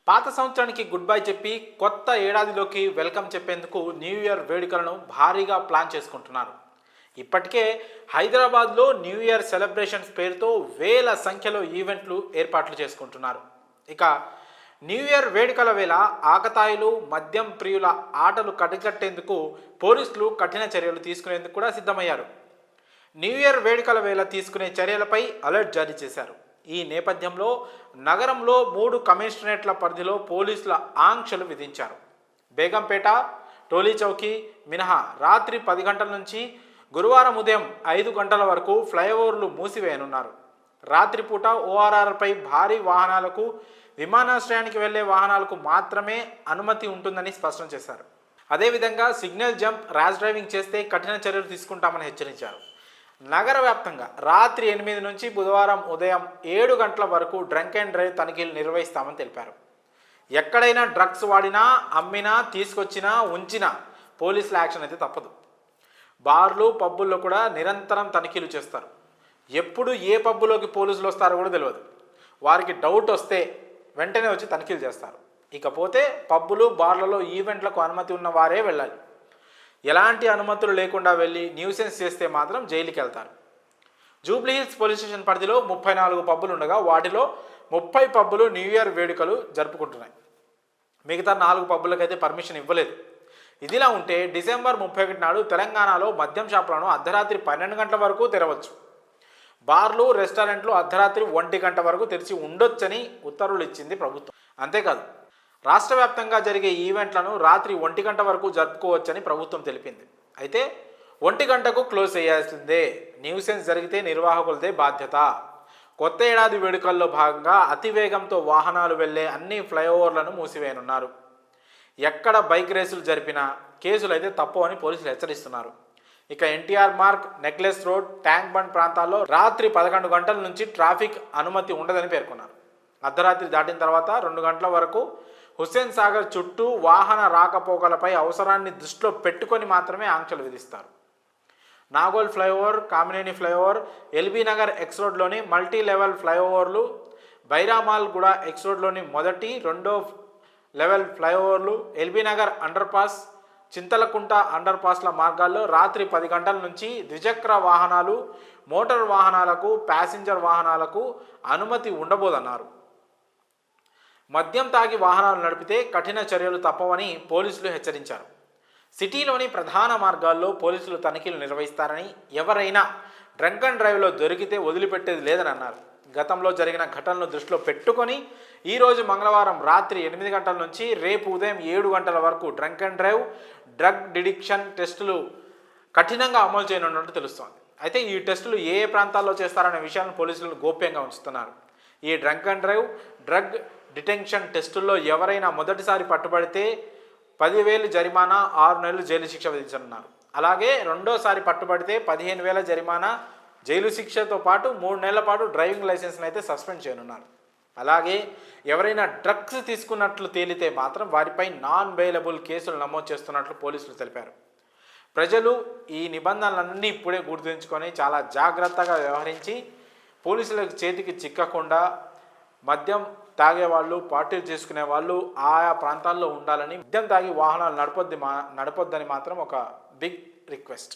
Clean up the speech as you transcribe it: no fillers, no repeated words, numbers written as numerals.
పాత సంవత్సరానికి good bye చెప్పి కొత్త ఏడాదిలోకి వెల్కమ్ చెప్పేందుకు న్యూ ఇయర్ వేడుకలను భారీగా ప్లాన్ చేసుకుంటున్నారు. ఇప్పటికే హైదరాబాద్లో న్యూ ఇయర్ సెలబ్రేషన్స్ పేరుతో వేల సంఖ్యలో ఈవెంట్లు ఏర్పాట్లు చేసుకుంటున్నారు. ఇక న్యూ ఇయర్ వేడుకల వేళ ఆకతాయిలు, మద్యం ప్రియుల ఆటలు కట్టికట్టేందుకు పోలీసులు కఠిన చర్యలు తీసుకునేందుకు కూడా సిద్ధమయ్యారు. న్యూ ఇయర్ వేడుకల వేళ తీసుకునే చర్యలపై అలర్ట్ జారీ చేశారు. ఈ నేపథ్యంలో నగరంలో 3 కమిషనరేట్ల పరిధిలో పోలీసుల ఆంక్షలు విధించారు. బేగంపేట, టోలీ చౌకీ మినహా రాత్రి 10 గంటల నుంచి గురువారం ఉదయం 5 గంటల వరకు ఫ్లైఓవర్లు మూసివేయనున్నారు. రాత్రిపూట ఓఆర్ఆర్పై భారీ వాహనాలకు, విమానాశ్రయానికి వెళ్లే వాహనాలకు మాత్రమే అనుమతి ఉంటుందని స్పష్టం చేశారు. అదేవిధంగా సిగ్నల్ జంప్, ర్యాష్ డ్రైవింగ్ చేస్తే కఠిన చర్యలు తీసుకుంటామని హెచ్చరించారు. నగర వ్యాప్తంగా రాత్రి 8 నుంచి బుధవారం ఉదయం 7 గంటల వరకు డ్రంక్ అండ్ డ్రైవ్ తనిఖీలు నిర్వహిస్తామని తెలిపారు. ఎక్కడైనా డ్రగ్స్ వాడినా, అమ్మినా, తీసుకొచ్చినా, ఉంచినా పోలీసుల యాక్షన్ అయితే తప్పదు. బార్లు, పబ్బుల్లో కూడా నిరంతరం తనిఖీలు చేస్తారు. ఎప్పుడు ఏ పబ్బులోకి పోలీసులు వస్తారో కూడా తెలియదు. వారికి డౌట్ వస్తే వెంటనే వచ్చి తనిఖీలు చేస్తారు. ఇకపోతే పబ్బులు, బార్లలో ఈవెంట్లకు అనుమతి ఉన్న వారే వెళ్ళాలి. ఎలాంటి అనుమతులు లేకుండా వెళ్ళి న్యూసెన్స్ చేస్తే మాత్రం జైలుకి వెళ్తారు. జూబ్లీహిల్స్ పోలీస్ స్టేషన్ పరిధిలో 34 పబ్బులు ఉండగా వాటిలో 30 పబ్బులు న్యూ ఇయర్ వేడుకలు జరుపుకుంటున్నాయి. మిగతా 4 పబ్బులకైతే పర్మిషన్ ఇవ్వలేదు. ఇదిలా ఉంటే డిసెంబర్ 31 నాడు తెలంగాణలో మద్యం షాపులను అర్ధరాత్రి 12 గంటల వరకు తెరవచ్చు. బార్లు, రెస్టారెంట్లు అర్ధరాత్రి 1 గంట వరకు తెరిచి ఉండొచ్చని ఉత్తర్వులు ఇచ్చింది ప్రభుత్వం. అంతేకాదు, రాష్ట్ర వ్యాప్తంగా జరిగే ఈవెంట్లను రాత్రి 1 గంట వరకు జరుపుకోవచ్చని ప్రభుత్వం తెలిపింది. అయితే 1 గంటకు క్లోజ్ చేయాల్సిందే. న్యూసెన్స్ జరిగితే నిర్వాహకులదే బాధ్యత. కొత్త ఏడాది వేడుకల్లో భాగంగా అతివేగంతో వాహనాలు వెళ్లే అన్ని ఫ్లైఓవర్లను మూసివేయనున్నారు. ఎక్కడ బైక్ రేసులు జరిపినా కేసులు అయితే తప్పు అని పోలీసులు హెచ్చరిస్తున్నారు. ఇక NTR Marg, necklace road, tank bund ప్రాంతాల్లో రాత్రి 11 గంటల నుంచి ట్రాఫిక్ అనుమతి ఉండదని పేర్కొన్నారు. అర్ధరాత్రి దాటిన తర్వాత 2 గంటల వరకు హుస్సేన్ సాగర్ చుట్టూ వాహన రాకపోకలపై అవసరాన్ని దృష్టిలో పెట్టుకొని మాత్రమే ఆంక్షలు విధిస్తారు. Nagole flyover, Kamineni flyover, LB Nagar X రోడ్లోని మల్టీ లెవెల్ ఫ్లైఓవర్లు, బైరామాల్ గూడ ఎక్స్ రోడ్లోని 1, 2 లెవెల్ ఫ్లైఓవర్లు, ఎల్బీ నగర్ అండర్ పాస్, చింతలకుంట అండర్ పాస్ల మార్గాల్లో రాత్రి 10 గంటల నుంచి ద్విచక్ర వాహనాలు, మోటార్ వాహనాలకు, ప్యాసింజర్ వాహనాలకు అనుమతి ఉండబోదన్నారు. మద్యం తాగి వాహనాలు నడిపితే కఠిన చర్యలు తప్పవని పోలీసులు హెచ్చరించారు. సిటీలోని ప్రధాన మార్గాల్లో పోలీసులు తనిఖీలు నిర్వహిస్తారని, ఎవరైనా డ్రంక్ అండ్ డ్రైవ్లో దొరికితే వదిలిపెట్టేది లేదని అన్నారు. గతంలో జరిగిన ఘటనలు దృష్టిలో పెట్టుకొని ఈరోజు మంగళవారం రాత్రి 8 గంటల నుంచి రేపు ఉదయం 7 గంటల వరకు drunk and drive, drug de-addiction టెస్టులు కఠినంగా అమలు చేయనున్నట్టు తెలుస్తోంది. అయితే ఈ టెస్టులు ఏ ప్రాంతాల్లో చేస్తారనే విషయాలను పోలీసులు గోప్యంగా ఉంచుతున్నారు. ఈ drunk and drive, drug detention టెస్టుల్లో ఎవరైనా మొదటిసారి పట్టుబడితే 10,000 జరిమానా, 6 నెలలు జైలు శిక్ష విధించనున్నారు. అలాగే రెండోసారి పట్టుబడితే 15,000 జరిమానా, జైలు శిక్షతో పాటు 3 నెలల పాటు డ్రైవింగ్ లైసెన్స్ని అయితే సస్పెండ్ చేయనున్నారు. అలాగే ఎవరైనా డ్రగ్స్ తీసుకున్నట్లు తేలితే మాత్రం వారిపై నాన్ బెయిలబుల్ కేసులు నమోదు చేస్తున్నట్లు పోలీసులు తెలిపారు. ప్రజలు ఈ నిబంధనలన్నీ ఇప్పుడే గుర్తుంచుకొని చాలా జాగ్రత్తగా వ్యవహరించి పోలీసుల చేతికి చిక్కకుండా మద్యం తాగేవాళ్ళు, పార్టీలు చేసుకునే వాళ్ళు ఆయా ప్రాంతాల్లో ఉండాలని, మద్యం తాగి వాహనాలు నడపొద్దని మాత్రం ఒక బిగ్ రిక్వెస్ట్.